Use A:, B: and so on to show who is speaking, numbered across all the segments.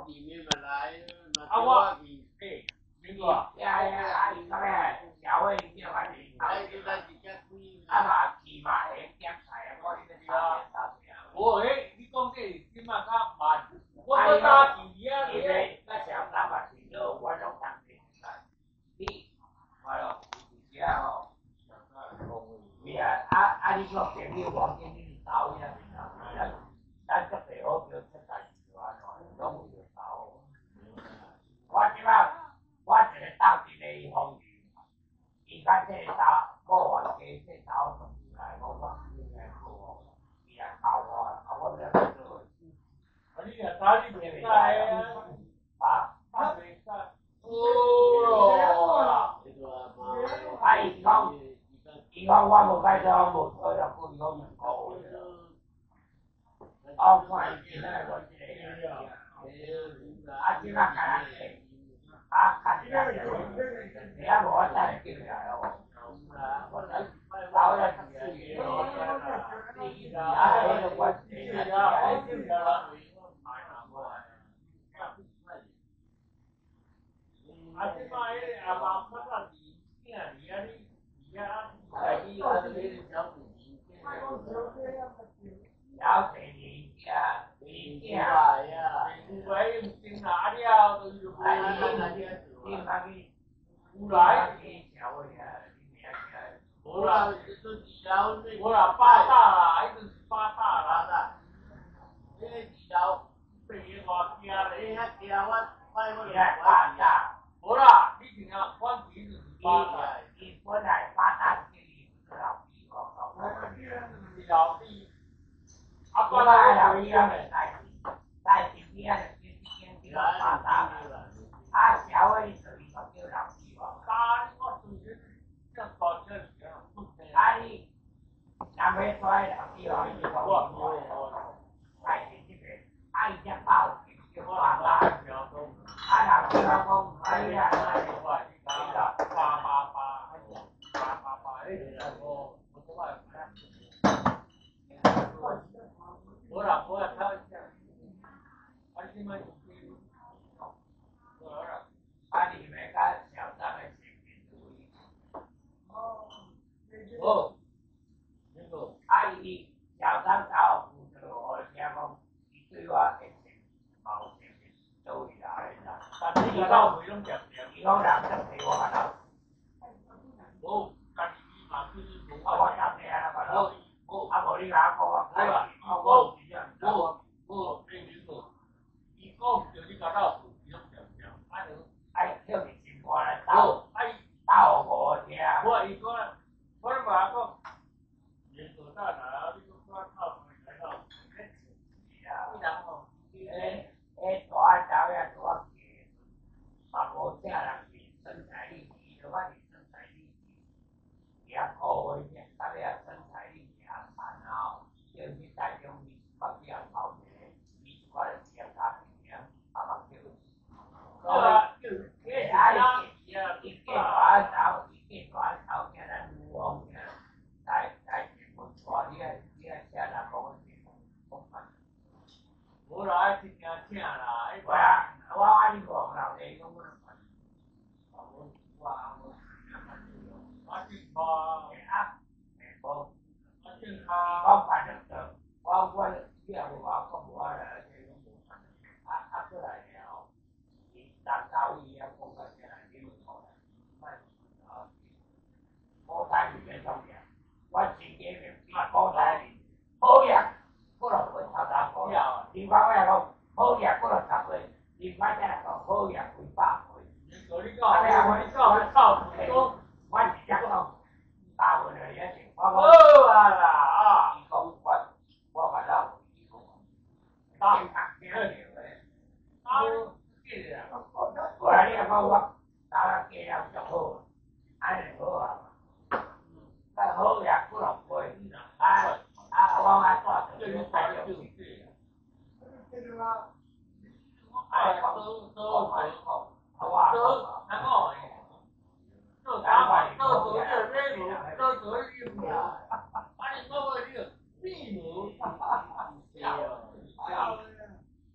A: 里面本来
B: 啊我诶，那个
C: 小的叫安尼，嘛起码会点菜，我呢
B: 我诶，你讲这即马较慢，我搁打球啊，
C: 因为那小三嘛是要我拢当地你，我咯，是啊吼，是啊，你个朋友我见你走呀，咱这地好叫出代志就安怎，拢有着走。我即摆我一个斗阵的伊风雨，伊甲这个某外家这斗同来，我应该好，伊也教我，我了做。
B: 你若打你袂使啊，
C: 啊，
B: 袂使。哦，
C: 啊，伊讲我无解说无错了，故意讲问我。我看伊今仔我这个，啊，即摆干嘞，啊，看起来，你啊无我再叫来哦。老了是啊，这个我
B: 啊，即摆迄阿妈不知是囝儿啊，你啊，
C: 了解你呀，你呀，
B: 有诶用先拿了，就是有来，无啦，无啦，八大啦，迄阵是八大啦，迄个二楼被伊外惊咧，无啦，你听啊，阮以前是八大，
C: 伊本来八大是老弟哦，
B: 是老弟，啊，
C: 八大老弟啊，在前边的边八大，啊，小的就是叫老弟哦，
B: 大我从前像搞这些，
C: 啊你，南北出来老弟哦，伊讲我，在这个爱只包叫八大，啊老弟老公，哎呀，
B: 我啦，他，啊，你们。
C: 啊，你们甲小张的前面注意。
B: 哦，
C: 啊，伊小张搞负责我听讲，伊对我会毛前面注意来啦。
B: 但是伊老会拢点，
C: 伊讲人生陪我啦。
B: 无，家己嘛就是无。
C: 啊，我当面啦，啊，无你甲我讲，我是这样。
B: 伊讲就你甲老父伊拢点，
C: 哎，叫你先过来斗，斗我听。
B: 我伊讲，我咧话讲，连做大拿，你讲我靠来到，
C: 是啊，大早呀大起，嘛无啥人是身材力行，就我是身材力行，也好个些，大家身材力行蛮好，叫去大中面把边跑者，你我来先打平啊，啊嘛叫。伊计大头，听咱女王听，来问错，你啊写人讲
B: 无啦，爱听听啦，
C: 我爱你讲老弟讲我。
B: 我听话，
C: 我反正我你也无话讲我啦，过来了，伊打到伊啊，讲个啥来，你问我啦，古代里面重要，我自己面古代里好嘢，我落去头头讲，你讲我讲好嘢，我落十岁，你讲只讲好嘢几百岁，
B: 我是
C: 讲大文的也是，
B: 好啊啦啊，
C: 伊讲我把老伊讲，健康健康的，我来你讲我打了计了就好，安尼好啊，好嘢不落去，我爱做就你带着去，哎，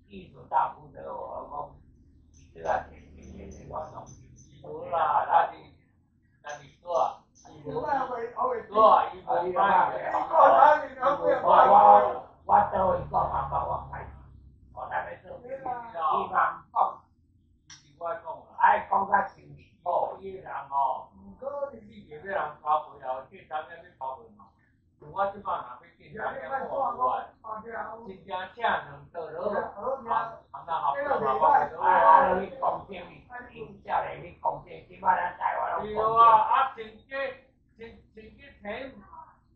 C: 艺术大部的这个我弄。
B: 无啦，那你做，做，伊无办嘅，
C: 我做伊讲嘛，讲我开，我那边做，伊嘛讲，爱讲较清楚，
B: 伊人吼，你叫要人交配后，见当然要交配嘛。我即摆若要见当然我无爱，真正正两道路，含那合作嘛，
C: 你讲清，你叫你讲清，起码咱台湾拢
B: 对啊，真计听，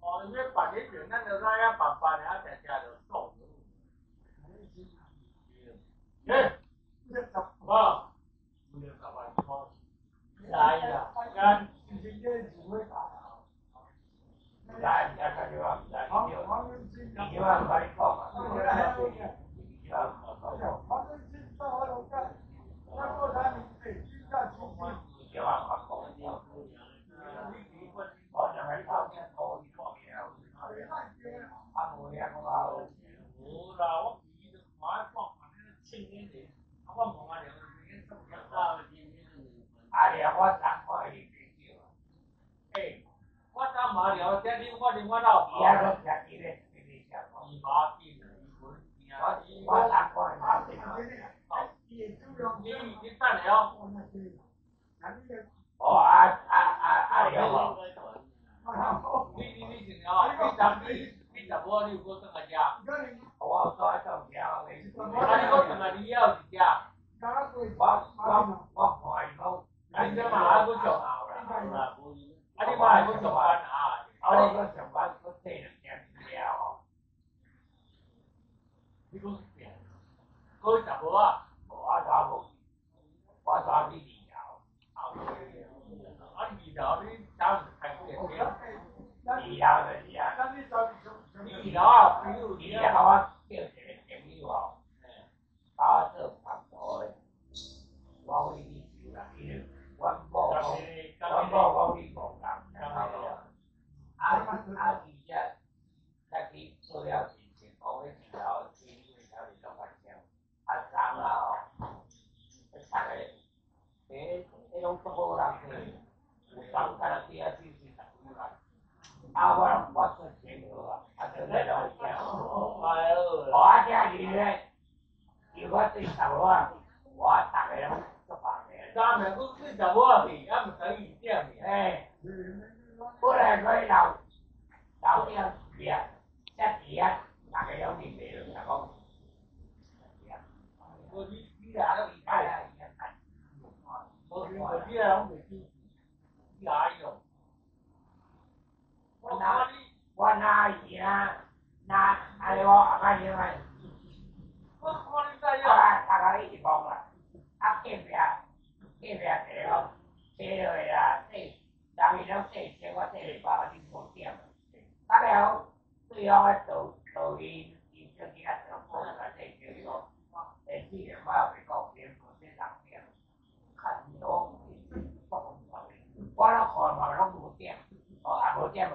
B: 哦，因为办理权咱就知影办的，常就爽。哇，10万块，来呀，干。
C: 来，你看就话，你就话快讲嘛，
B: 无啦，我伊就看讲嘛，清一点，我问阿娘，你做啥子？
C: 阿娘，我三块你别叫。
B: 诶，我打麻了，这里我连我老婆，
C: 伊个吃几个？
B: 伊麻痹了，
C: 我三块嘛，
B: 你等了。
C: 哦阿娘哦。
B: 你是了，你十五你有搁转来食？
C: 我再做条的。
B: 你搁转来你要是食？
C: 我看伊讲，
B: 你这嘛还搁上？你嘛还搁上班啊？
C: 我搁上班搁做2件资料哦。
B: 你搁变？搁15啊？
C: 我抓你2条。
B: 2条你差开几个天
C: 2条就是啊。
B: 2条啊，比如
C: 2条我叫一个朋友哦，我做拍拖的，我为你收啦，因为阮某讲你无讲，然后而且再去做了钱，讲迄2条2条是拢反正，3啊哦，大概迄种足好人去，有3敢若第二季是15啦，我做钱无啊，做那种钱，我这里咧，如果对15啊，我大概拢做白的。
B: 3名搁对15啊去，也毋使伊点去。
C: 本来可以老点时啊，一时啊，大家拢认得了，讲。
B: 无你俩都离开啊？无你俩拢袂记，你哪有？
C: 我哪赢啊？安尼我阿妈赢
B: 我看你知影。
C: 大家一起讲啦，隔壁一个坐落啦，人伊拢坐车，我坐200，你无点。大家好，对方个道理，伊小姐啊，上好啦，坐车咯。4点我也袂讲点，无这6点，看你我拢看嘛，拢无点，也无点，